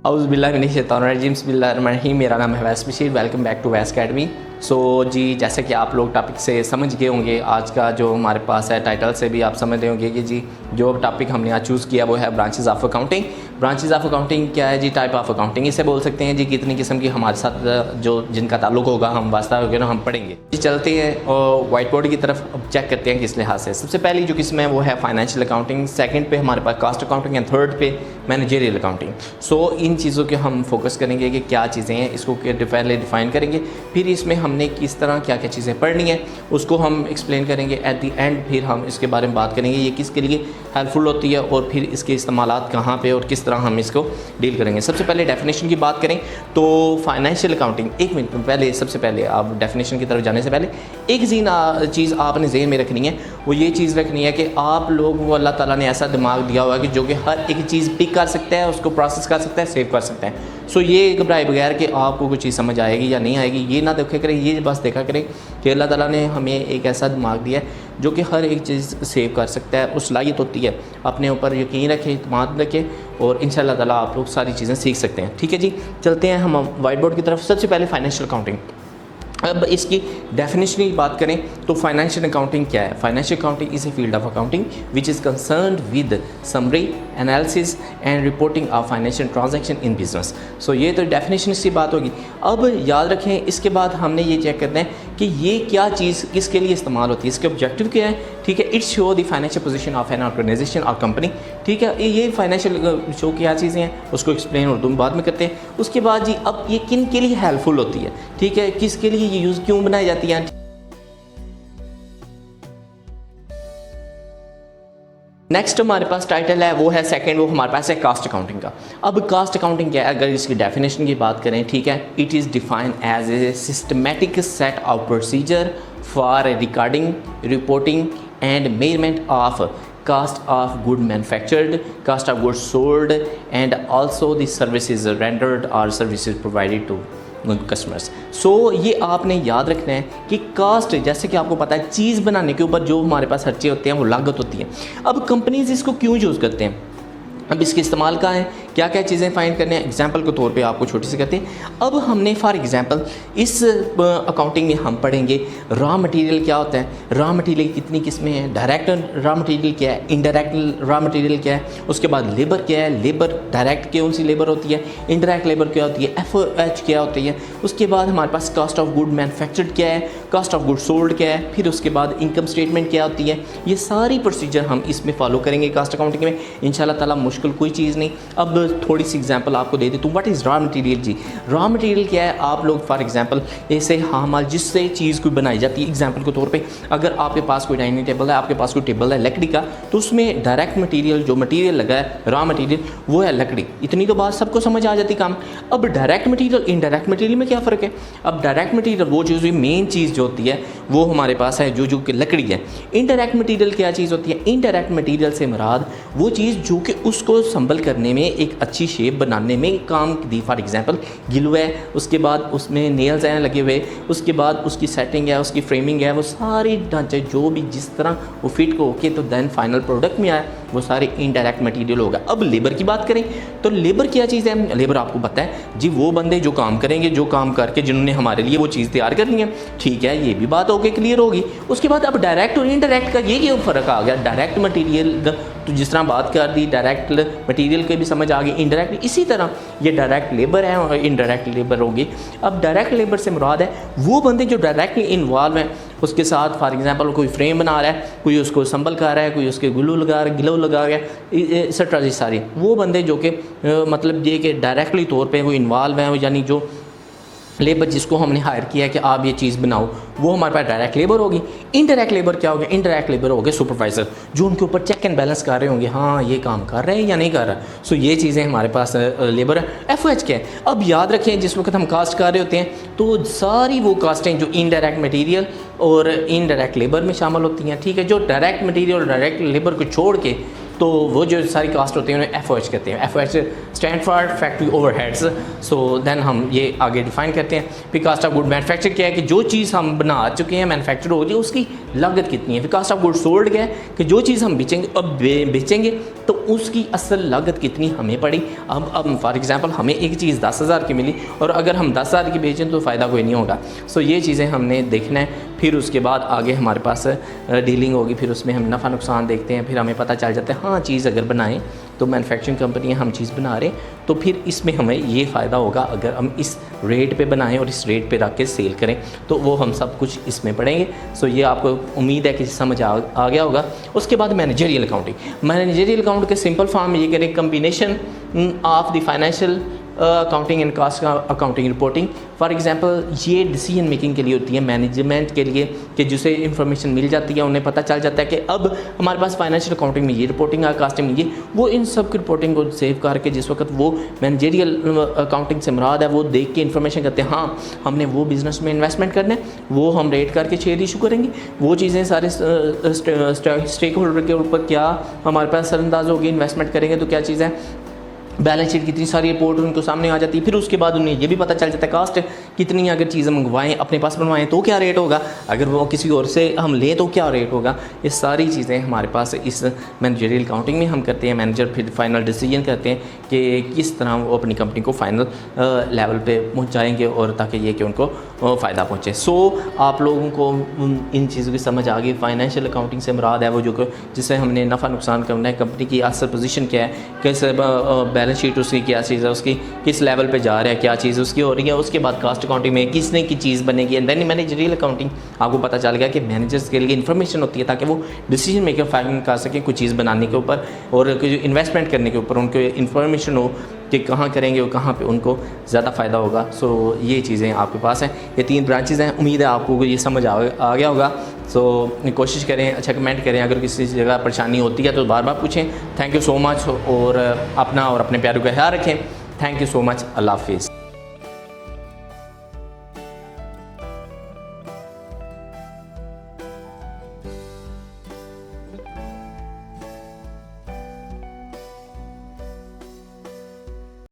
औज़ुबिल्लाहिमिनश्शैतानिर्रजीम बिस्मिल्लाहिर्रहमानिर्रहीम। मेरा नाम है वैस बशीर। वेलकम बैक टू वैस अकेडमी। सो जी, जैसे कि आप लोग टॉपिक से समझ गए होंगे, आज का जो हमारे पास है टाइटल से भी आप समझ रहे होंगे कि जी जो टॉपिक हमने आज चूज़ किया वो है branches of accounting. Branches of accounting क्या है जी? टाइप ऑफ अकाउंटिंग इसे बोल सकते हैं जी। कितनी किस्म की हमारे साथ जो जिनका ताल्लुक होगा, हम वास्ता होगा ना, हम पढ़ेंगे जी। चलते हैं और वाइट बोर्ड की तरफ अब चेक करते हैं किस लिहाज से। सबसे पहली जो किस्म है वो है फाइनेंशियल अकाउंटिंग, सेकंड पे हमारे पास कॉस्ट अकाउंटिंग एंड थर्ड पे मैनेजरियल अकाउंटिंग। सो इन चीज़ों के हम फोकस करेंगे कि क्या चीज़ें हैं, इसको पहले डिफ़ाइन करेंगे, फिर इसमें हमने किस तरह क्या क्या चीज़ें पढ़नी है उसको हम एक्सप्लेन करेंगे। एट द एंड फिर हम इसके बारे में बात करेंगे ये किसके लिए हेल्पफुल होती है और फिर इसके इस्तेमालात कहाँ पे और किस तरह हम इसको डील करेंगे। सबसे पहले डेफिनेशन की बात करें तो फाइनेंशियल अकाउंटिंग, एक मिनट पहले सबसे पहले आप डेफिनेशन की तरफ जाने से पहले एक चीज़ आपने ज़हन में रखनी है, वो ये चीज़ रखनी है कि आप लोग को अल्लाह ताला ने ऐसा दिमाग दिया हुआ है कि जो कि हर एक चीज़ पिक कर सकता है, उसको प्रोसेस कर सकता है, सेव कर सकता है। सो ये घबराए बगैर कि आपको कोई चीज़ समझ आएगी या नहीं आएगी ये ना देखे करें, ये बस देखा करें कि अल्लाह ताला ने हमें एक ऐसा दिमाग दिया है जो कि हर एक चीज़ सेव कर सकता है, उस लायक होती है। अपने ऊपर यकीन रखें, इत्मीनान रखें और इंशाअल्लाह ताला आप लोग सारी चीज़ें सीख सकते हैं। ठीक है जी, चलते हैं हम वाइट बोर्ड की तरफ। सबसे पहले फाइनेंशियल अकाउंटिंग। अब इसकी डेफिनेशन की बात करें तो फाइनेंशियल अकाउंटिंग क्या है? Financial accounting is a field of accounting which is concerned with summary analysis and reporting of financial transaction in business. So ये तो डेफिनेशन की बात होगी। अब याद रखें, इसके बाद हमने ये चेक करना है कि ये क्या चीज़ किसके लिए इस्तेमाल होती है, इसके ऑब्जेक्टिव क्या है। ठीक है, it's show the financial position of an organization और कंपनी। ठीक है, ये फाइनेंशियल शो क्या चीज़ें हैं उसको एक्सप्लेन उर्दू में बाद में करते हैं। उसके बाद जी अब ये किन के लिए हेल्पफुल होती है, ठीक है, किसके लिए ये यूज़ क्यों बनाई जाती है। नेक्स्ट हमारे पास टाइटल है वो है सेकंड, वो हमारे पास है कास्ट अकाउंटिंग का। अब कास्ट अकाउंटिंग क्या है? अगर इसकी डेफिनेशन की बात करें, ठीक है, it is defined as a systematic set of procedure for recording, reporting and measurement of cost of good manufactured, cost of goods sold and also the services rendered or services provided to customers. So ये आपने याद रखना है कि cast, जैसे कि आपको पता है चीज़ बनाने के ऊपर जो हमारे पास खर्चे होते हैं वो लागत होती है। अब कंपनीज इसको क्यों यूज़ करते हैं, अब इसके इस्तेमाल का है, क्या क्या चीज़ें फाइंड करने हैं। एग्जांपल के तौर पे आपको छोटी सी करते हैं। अब हमने फॉर एग्जांपल इस अकाउंटिंग में हम पढ़ेंगे रॉ मटेरियल क्या होता है, रॉ मटेरियल कितनी किस्में हैं, डायरेक्ट रॉ मटेरियल क्या है, इनडायरेक्ट रॉ मटेरियल क्या है, उसके बाद लेबर क्या है, लेबर डायरेक्ट कौन सी लेबर होती है, इनडायरेक्ट लेबर क्या होती है, FOH क्या होती है, उसके बाद हमारे पास कॉस्ट ऑफ गुड मैन्युफैक्चर्ड क्या है, कॉस्ट ऑफ गुड सोल्ड क्या है, फिर उसके बाद इनकम स्टेटमेंट क्या होती है। ये सारी प्रोसीजर हम इसमें फॉलो करेंगे कास्ट अकाउंटिंग में इंशाल्लाह ताला। मुश्किल कोई चीज़ नहीं। अब थोड़ी सी एग्जांपल आपको दे देता हूँ। व्हाट इज़ रॉ मटेरियल जी? रॉ मटेरियल क्या है? आप लोग फॉर एग्जांपल ऐसे हामाल जिससे चीज़ कोई बनाई जाती है, एग्जांपल के तौर पे अगर आपके पास कोई डाइनिंग टेबल है, आपके पास कोई टेबल है लकड़ी का, तो उसमें डायरेक्ट मटेरियल जो मटेरियल लगा है रॉ मटेरियल वो है लकड़ी। इतनी तो बात सबको समझ आ जाती काम। अब डायरेक्ट मटेरियल इनडायरेक्ट मटेरियल में क्या फ़र्क है? अब डायरेक्ट मटेरियल वो जो मेन चीज़ जो होती है वो हमारे पास है जो कि लकड़ी है। इनडायरेक्ट मटेरियल क्या चीज़ होती है? इनडायरेक्ट मटेरियल से मुराद वो चीज़ जो कि उसको संभल करने में, एक अच्छी शेप बनाने में काम दी। फॉर एग्जांपल ग्लू है, उसके बाद उसमें नेल्स हैं लगे हुए, उसके बाद उसकी सेटिंग है, उसकी फ्रेमिंग है, वो सारे ढांचे जो भी जिस तरह वो फिट को ओके तो देन फाइनल प्रोडक्ट में आया वो सारे इनडायरेक्ट मटेरियल होगा। अब लेबर की बात करें तो लेबर क्या चीज़ है? लेबर आपको पता है जी, वो बंदे जो काम करेंगे, जो काम करके जिन्होंने हमारे लिए वो चीज़ तैयार करनी है। ठीक है, ये भी बात ओके क्लियर होगी। उसके बाद अब डायरेक्ट और इनडायरेक्ट का ये क्यों फ़र्क आ गया? डायरेक्ट मटेरियल तो जिस तरह बात कर दी, डायरेक्ट मटेरियल के भी समझ आ गई, इनडायरेक्ट इसी तरह ये डायरेक्ट लेबर है और इनडायरेक्ट लेबर होगी। अब डायरेक्ट लेबर से मुराद है वो बंदे जो डायरेक्टली इन्वॉल्व हैं उसके साथ। फॉर एग्जांपल कोई फ्रेम बना रहा है, कोई उसको संभल कर रहा है, कोई उसके ग्लू लगा रहा है, एक्सेट्रा जी सारी वो बंदे जो कि मतलब ये कि डायरेक्टली तौर पे वो इन्वॉल्व हैं, यानी जो लेबर जिसको हमने हायर किया है कि आप ये चीज़ बनाओ, वो हमारे पास डायरेक्ट लेबर होगी। इनडायरेक्ट लेबर क्या होगा? इनडायरेक्ट लेबर हो गए सुपरवाइज़र, जो उनके ऊपर चेक एंड बैलेंस कर रहे होंगे, हाँ ये काम कर रहे हैं या नहीं कर रहा। सो ये चीज़ें हमारे पास लेबर है। FOH क्या है? अब याद रखें जिस वक्त हम कास्ट कर रहे होते हैं तो सारी वो कास्टें जो इनडायरेक्ट मटीरियल और इनडायरेक्ट लेबर में शामिल होती हैं। ठीक है, जो डायरेक्ट मटीरियल और डायरेक्ट लेबर को छोड़ के तो वो जो सारी कास्ट होती है उन्हें FOH कहते हैं। FOH stand for factory overheads. So then हम ये आगे डिफाइन करते हैं। फिर कास्ट ऑफ गुड मैन्युफैक्चर क्या है कि जो चीज़ हम बना चुके हैं, मैन्युफैक्चर हो गई, उसकी लागत कितनी है। फिर कास्ट ऑफ गुड सोल्ड क्या है कि जो चीज़ हम बेचेंगे, अब बेचेंगे तो उसकी असल लागत कितनी हमें पड़ी। अब फॉर एग्जांपल हमें एक चीज़ 10,000 की मिली और अगर हम 10,000 की बेचें तो फ़ायदा कोई नहीं होगा। सो ये चीज़ें हमने देखना है। फिर उसके बाद आगे हमारे पास डीलिंग होगी, फिर उसमें हम नफ़ा नुकसान देखते हैं। फिर हमें पता चल जाता है हाँ चीज़ अगर बनाएं तो मैन्युफैक्चरिंग कंपनी हम चीज़ बना रहे हैं तो फिर इसमें हमें ये फ़ायदा होगा अगर हम इस रेट पे बनाएं और इस रेट पे रख के सेल करें, तो वो हम सब कुछ इसमें पढ़ेंगे। सो ये आपको उम्मीद है कि समझ आ गया होगा। उसके बाद मैनेजरियल अकाउंटिंग। मैनेजरियल अकाउंट के सिंपल फॉर्म ये करें combination of the financial accounting and cost accounting reporting. For example ये डिसीजन मेकिंग के लिए होती है, मैनेजमेंट के लिए, कि जिसे इन्फॉर्मेशन मिल जाती है, उन्हें पता चल जाता है कि अब हमारे पास फाइनेंशियल अकाउंटिंग में ये रिपोर्टिंग है, कास्टिंग में ये, वो इन सब की रिपोर्टिंग को सेव करके जिस वक्त वो मैनेजरियल अकाउंटिंग से मुराद है वो देख के इन्फॉर्मेशन करते हैं हाँ हमने वो बिज़नेस में इन्वेस्टमेंट करना है, वो हम रेट करके शेयर इशू करेंगे, वो चीज़ें सारे स्टेक होल्डर के ऊपर क्या हमारे पास असरअंदाज होगी, इन्वेस्टमेंट करेंगे तो क्या चीज़ है, बैलेंस शीट कितनी सारी रिपोर्ट उनको सामने आ जाती है। फिर उसके बाद उन्हें ये भी पता चल जाता है कास्ट कितनी, अगर चीज़ें मंगवाएं अपने पास बनवाएं तो क्या रेट होगा, अगर वो किसी और से हम लें तो क्या रेट होगा। ये सारी चीज़ें हमारे पास इस मैनेजरियल अकाउंटिंग में हम करते हैं। मैनेजर फिर फाइनल डिसीजन करते हैं कि किस तरह वो अपनी कंपनी को फाइनल लेवल पे पहुंचाएंगे और ताकि ये कि उनको फ़ायदा पहुंचे। सो आप लोगों को इन चीज़ों की समझ आ गई। फाइनेंशियल अकाउंटिंग से मुराद है वो जो जिससे हमने नफ़ा नुकसान करना है, कंपनी की असल पोजीशन क्या है, कैसे बैलेंस शीट उसकी क्या चीज़ है, उसकी किस लेवल पे जा रहा है, क्या चीज़ उसकी हो रही है। उसके बाद कास्ट अकाउंटिंग में किसने की चीज़ बनेगी, एंड देन मैनेजरियल अकाउंटिंग आपको पता चल गया कि मैनेजर्स के लिए इन्फॉर्मेशन होती है ताकि वो डिसीजन मेकर फाइनल कर सकें कुछ चीज़ बनाने के ऊपर और इन्वेस्टमेंट करने के ऊपर उनको इन्फॉर्मेशन हो कि कहाँ करेंगे और कहाँ पे उनको ज़्यादा फ़ायदा होगा। सो ये चीज़ें आपके पास हैं, ये 3 ब्रांचेज़ हैं। उम्मीद है आपको ये समझ आ गया होगा। सो कोशिश करें, अच्छा कमेंट करें, अगर किसी जगह परेशानी होती है तो बार बार पूछें। थैंक यू सो मच और अपना और अपने प्यारों का ख्याल रखें। Thank you so much. अल्लाह हाफिज़।